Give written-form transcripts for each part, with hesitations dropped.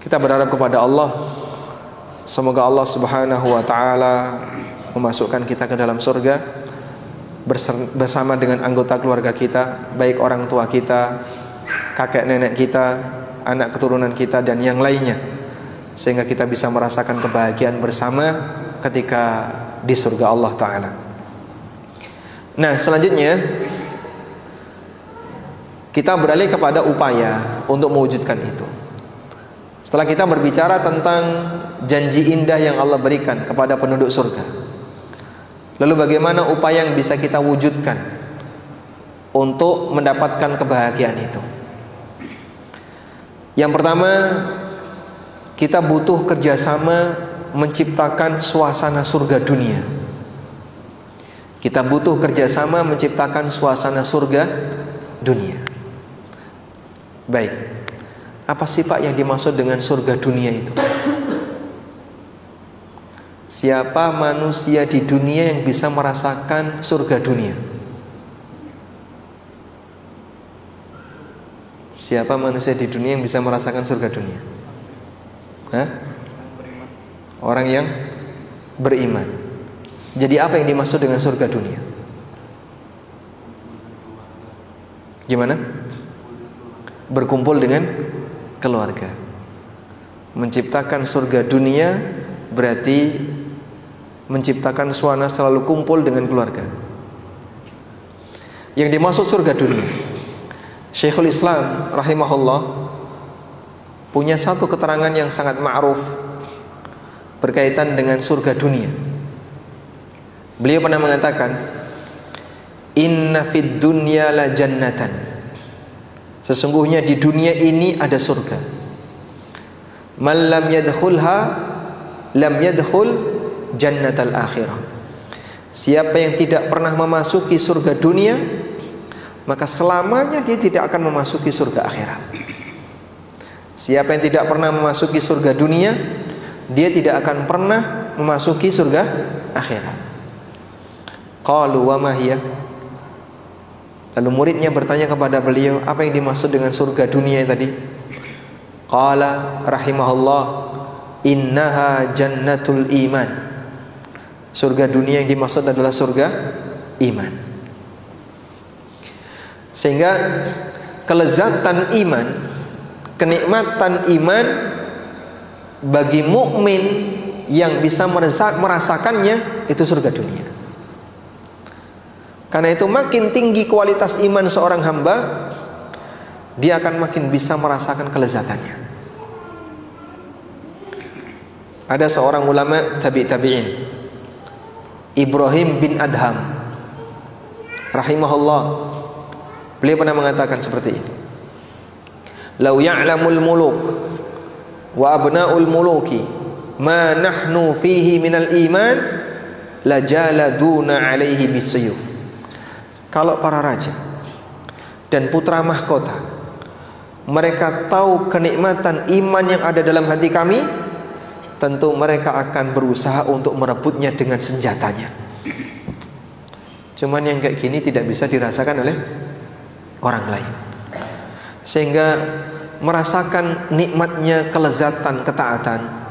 Kita berharap kepada Allah, semoga Allah Subhanahu wa taala memasukkan kita ke dalam surga bersama dengan anggota keluarga kita, baik orang tua kita, kakek nenek kita, anak keturunan kita, dan yang lainnya, sehingga kita bisa merasakan kebahagiaan bersama ketika di surga Allah Ta'ala. Nah, selanjutnya kita beralih kepada upaya untuk mewujudkan itu. Setelah kita berbicara tentang janji indah yang Allah berikan kepada penduduk surga, lalu bagaimana upaya yang bisa kita wujudkan untuk mendapatkan kebahagiaan itu? Yang pertama, kita butuh kerjasama menciptakan suasana surga dunia. Kita butuh kerjasama menciptakan suasana surga dunia. Baik, apa sih Pak yang dimaksud dengan surga dunia itu? Siapa manusia di dunia yang bisa merasakan surga dunia? Siapa manusia di dunia yang bisa merasakan surga dunia? Hah? Orang yang beriman. Jadi apa yang dimaksud dengan surga dunia? Gimana? Berkumpul dengan keluarga. Menciptakan surga dunia berarti menciptakan suasana selalu kumpul dengan keluarga. Yang dimaksud surga dunia, Syekhul Islam rahimahullah punya satu keterangan yang sangat ma'ruf berkaitan dengan surga dunia. Beliau pernah mengatakan, inna fid dunya la jannatan, sesungguhnya di dunia ini ada surga. Man lam yadkhulha lam yadkhul jannatal akhirah. Siapa yang tidak pernah memasuki surga dunia, maka selamanya dia tidak akan memasuki surga akhirat. Siapa yang tidak pernah memasuki surga dunia, dia tidak akan pernah memasuki surga akhirat. Qalu wa ma hiya? Lalu muridnya bertanya kepada beliau, apa yang dimaksud dengan surga dunia tadi? Qala rahimahullah, innaha jannatul iman. Surga dunia yang dimaksud adalah surga iman. Sehingga kelezatan iman, kenikmatan iman bagi mukmin yang bisa merasakannya itu surga dunia. Karena itu makin tinggi kualitas iman seorang hamba, dia akan makin bisa merasakan kelezatannya. Ada seorang ulama tabi'in, Ibrahim bin Adham rahimahullah, beliau pernah mengatakan seperti ini, lau ya'lamul muluk wa abna'ul muluki ma nahnu fihi minal iman la jaladuna alaihi bisuyuf. Kalau para raja dan putra mahkota mereka tahu kenikmatan iman yang ada dalam hati kami, tentu mereka akan berusaha untuk merebutnya dengan senjatanya. Cuman yang kayak gini tidak bisa dirasakan oleh orang lain. Sehingga merasakan nikmatnya kelezatan ketaatan,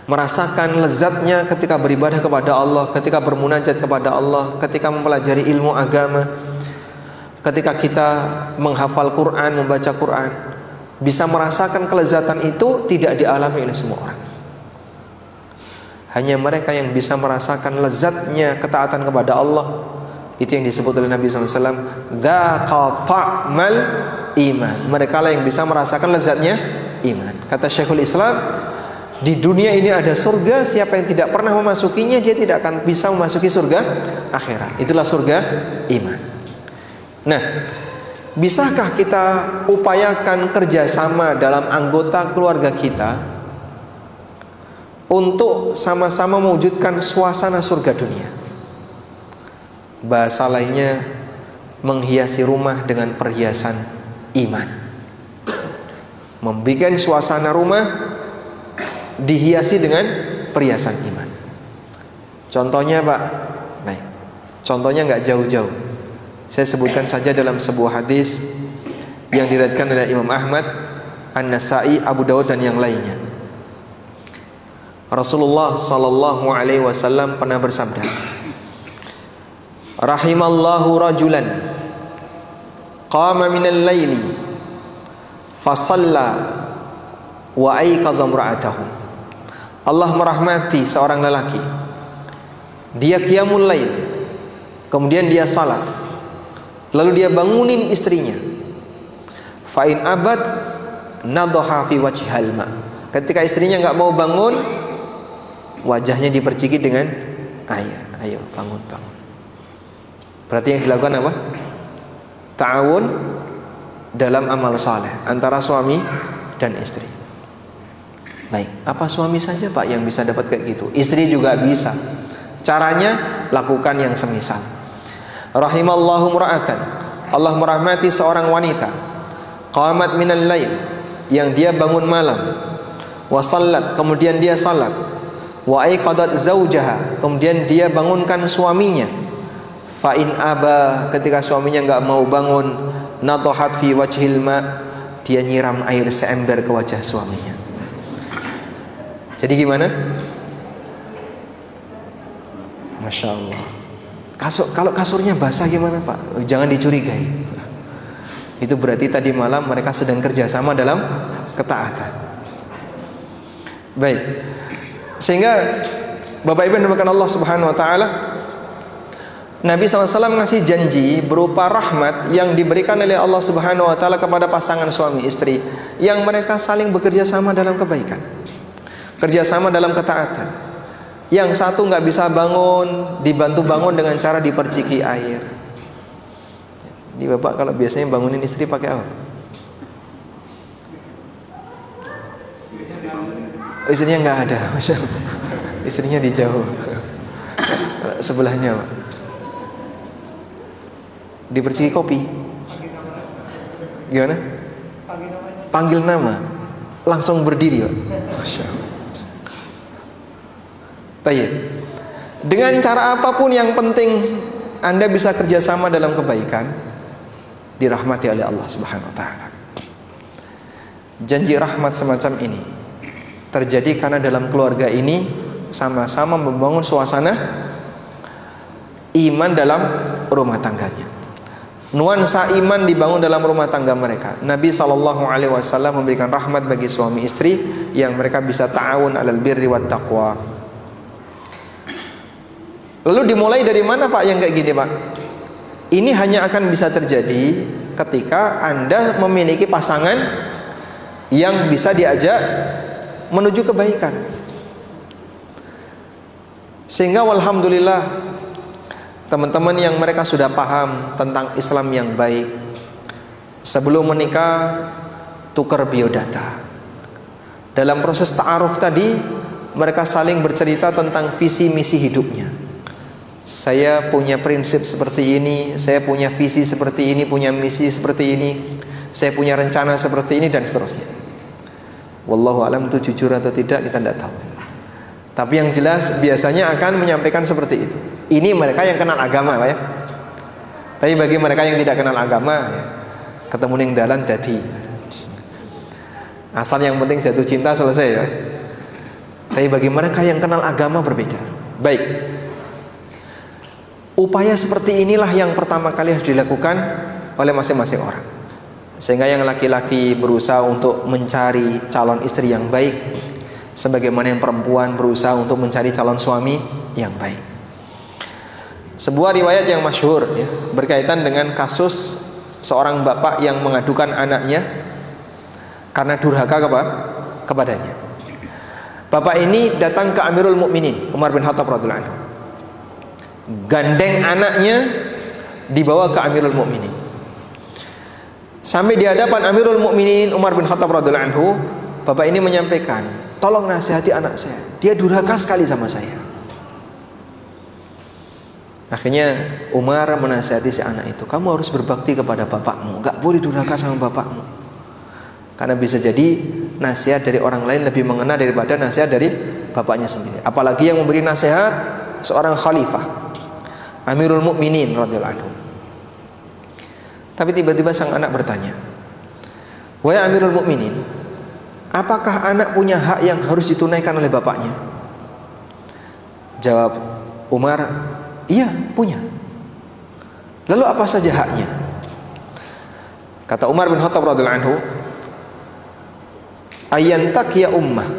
merasakan lezatnya ketika beribadah kepada Allah, ketika bermunajat kepada Allah, ketika mempelajari ilmu agama, ketika kita menghafal Quran, membaca Quran, bisa merasakan kelezatan itu tidak dialami oleh semua orang. Hanya mereka yang bisa merasakan lezatnya ketaatan kepada Allah, itu yang disebut oleh Nabi SAW, dzaqa ta'mal iman. Mereka lah yang bisa merasakan lezatnya iman. Kata Syekhul Islam, di dunia ini ada surga, siapa yang tidak pernah memasukinya, dia tidak akan bisa memasuki surga akhirat. Itulah surga iman. Nah, bisakah kita upayakan kerjasama dalam anggota keluarga kita untuk sama-sama mewujudkan suasana surga dunia? Bahasa lainnya, menghiasi rumah dengan perhiasan iman. Membikin suasana rumah dihiasi dengan perhiasan iman. Contohnya Pak, baik, contohnya nggak jauh-jauh. Saya sebutkan saja dalam sebuah hadis yang diriwayatkan oleh Imam Ahmad An-Nasa'i, Abu Dawud dan yang lainnya. Rasulullah sallallahu alaihi wasallam pernah bersabda, rahimallahu rajulan qama minal laili fasalla wa ayqadha imra'atahu. Allah merahmati seorang lelaki, dia qiyamul lail, kemudian dia salat, lalu dia bangunin istrinya. Fa in abad nadhaha fi wajhil ma. Ketika istrinya enggak mau bangun, wajahnya diperciki dengan air. Ayo bangun, bangun. Berarti yang dilakukan apa? Ta'awun dalam amal saleh antara suami dan istri. Baik, apa suami saja Pak yang bisa dapat kayak gitu? Istri juga bisa. Caranya lakukan yang semisal. Rahimallahu mura'atan. Allah merahmati seorang wanita. Qamat minal lail, yang dia bangun malam. Wa sallat, kemudian dia salat. Wa aiqadat zaujaha, kemudian dia bangunkan suaminya. Fa in aba, ketika suaminya enggak mau bangun, nadhahat fi wajhil ma, dia nyiram air seember ke wajah suaminya. Jadi gimana? Masya Allah. Kalau kasurnya basah gimana Pak? Jangan dicurigai. Itu berarti tadi malam mereka sedang kerjasama dalam ketaatan. Baik. Sehingga Bapak Ibu yang dimuliakan Allah Subhanahu wa taala, Nabi SAW ngasih janji berupa rahmat yang diberikan oleh Allah Subhanahu wa taala kepada pasangan suami istri yang mereka saling bekerja sama dalam kebaikan, kerjasama dalam ketaatan. Yang satu nggak bisa bangun, dibantu bangun dengan cara diperciki air. Jadi Bapak kalau biasanya bangunin istri pakai apa? Istrinya nggak ada, istrinya di jauh. Sebelahnya Pak, diperciki kopi. Gimana? Panggil nama, langsung berdiri Pak. Masya Allah. Baik. Dengan cara apapun yang penting Anda bisa kerjasama dalam kebaikan, dirahmati oleh Allah Subhanahu wa taala. Janji rahmat semacam ini terjadi karena dalam keluarga ini sama-sama membangun suasana iman dalam rumah tangganya. Nuansa iman dibangun dalam rumah tangga mereka. Nabi SAW memberikan rahmat bagi suami istri yang mereka bisa ta'awun alal birri wat taqwa. Lalu dimulai dari mana Pak yang kayak gini Pak? Ini hanya akan bisa terjadi ketika Anda memiliki pasangan yang bisa diajak menuju kebaikan. Sehingga walhamdulillah teman-teman yang mereka sudah paham tentang Islam yang baik, sebelum menikah tukar biodata. Dalam proses ta'aruf tadi mereka saling bercerita tentang visi misi hidupnya. Saya punya prinsip seperti ini, saya punya visi seperti ini, punya misi seperti ini, saya punya rencana seperti ini, dan seterusnya. Wallahu alam itu jujur atau tidak kita tidak tahu. Tapi yang jelas biasanya akan menyampaikan seperti itu. Ini mereka yang kenal agama Pak ya. Tapi bagi mereka yang tidak kenal agama ya, ketemu ning dalan dadi. Asal yang penting jatuh cinta selesai ya. Tapi bagi mereka yang kenal agama berbeda. Baik. Upaya seperti inilah yang pertama kali harus dilakukan oleh masing-masing orang. Sehingga yang laki-laki berusaha untuk mencari calon istri yang baik, sebagaimana yang perempuan berusaha untuk mencari calon suami yang baik. Sebuah riwayat yang masyhur ya, berkaitan dengan kasus seorang bapak yang mengadukan anaknya karena durhaka kepadanya. Bapak ini datang ke Amirul Mukminin Umar bin Khattab radhiyallahu anhu, gandeng anaknya dibawa ke Amirul Mukminin. Sampai di hadapan Amirul Mukminin Umar bin Khattab radhiyallahu anhu, bapak ini menyampaikan, tolong nasihati anak saya, dia durhaka sekali sama saya. Akhirnya Umar menasihati si anak itu, kamu harus berbakti kepada bapakmu, gak boleh durhaka sama bapakmu. Karena bisa jadi nasihat dari orang lain lebih mengena daripada nasihat dari bapaknya sendiri. Apalagi yang memberi nasihat seorang khalifah, Amirul Mukminin radhiyallahu anhu. Tapi tiba-tiba sang anak bertanya, wahai Amirul Mukminin, apakah anak punya hak yang harus ditunaikan oleh bapaknya? Jawab Umar, iya punya. Lalu apa saja haknya? Kata Umar bin Khattab radhiyallahu anhu, ayyantaqiya ummah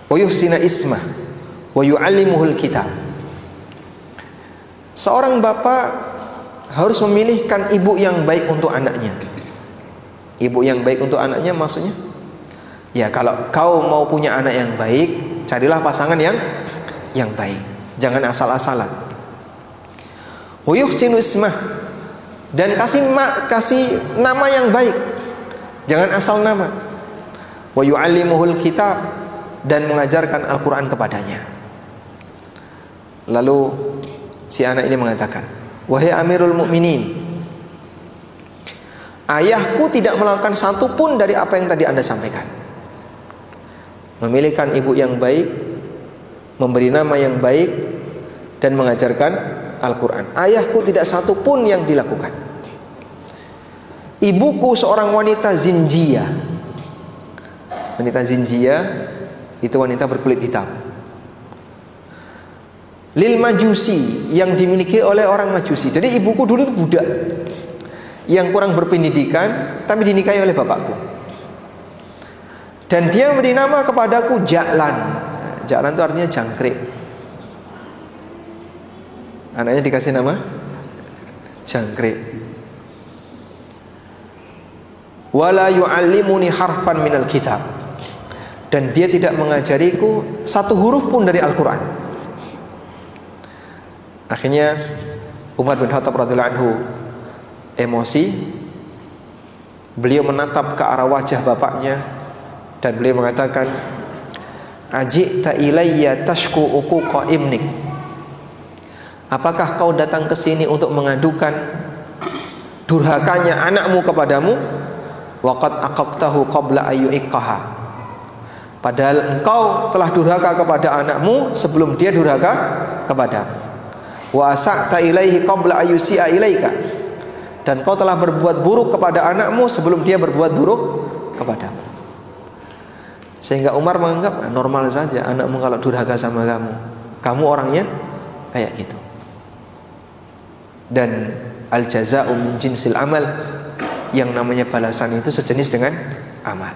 wa yuhsina ismah wa yu'allimuhul kitab. Seorang bapak harus memilihkan ibu yang baik untuk anaknya. Ibu yang baik untuk anaknya maksudnya, ya kalau kau mau punya anak yang baik, carilah pasangan yang baik, jangan asal-asalan. Wa yuhsinu ismah, dan kasih nama yang baik, jangan asal nama. Wa yu'allimuhul kitab, dan mengajarkan Al-Quran kepadanya. Lalu si anak ini mengatakan, wahai Amirul Mukminin, ayahku tidak melakukan satu pun dari apa yang tadi Anda sampaikan. Memilihkan ibu yang baik, memberi nama yang baik, dan mengajarkan Al-Quran. Ayahku tidak satu pun yang dilakukan. Ibuku seorang wanita zinjiyah. Wanita zinjiyah itu wanita berkulit hitam. Lil majusi, yang dimiliki oleh orang majusi. Jadi ibuku dulu budak yang kurang berpendidikan, tapi dinikahi oleh bapakku. Dan dia memberi nama kepadaku Ja'lan. Ja'lan itu artinya jangkrik. Anaknya dikasih nama jangkrik. Wala yu'allimuni harfan minal kitab, dan dia tidak mengajariku satu huruf pun dari Al-Quran. Akhirnya Umar bin Khattab radhiyallahu anhu emosi. Beliau menatap ke arah wajah bapaknya dan beliau mengatakan, ajita ilayya tashku uquqa ibnik. Apakah kau datang ke sini untuk mengadukan durhakanya anakmu kepadamu? Waqad aqaqtahu qabla ayyuqaha. Padahal engkau telah durhaka kepada anakmu sebelum dia durhaka kepadamu. Wa asa'ta ilaihi qabla ayyusi'a ilaika. Dan kau telah berbuat buruk kepada anakmu sebelum dia berbuat buruk kepadamu. Sehingga Umar menganggap normal saja anakmu kalau durhaka sama kamu. Kamu orangnya kayak gitu. Dan al-jaza'u min jinsil amal, yang namanya balasan itu sejenis dengan amal.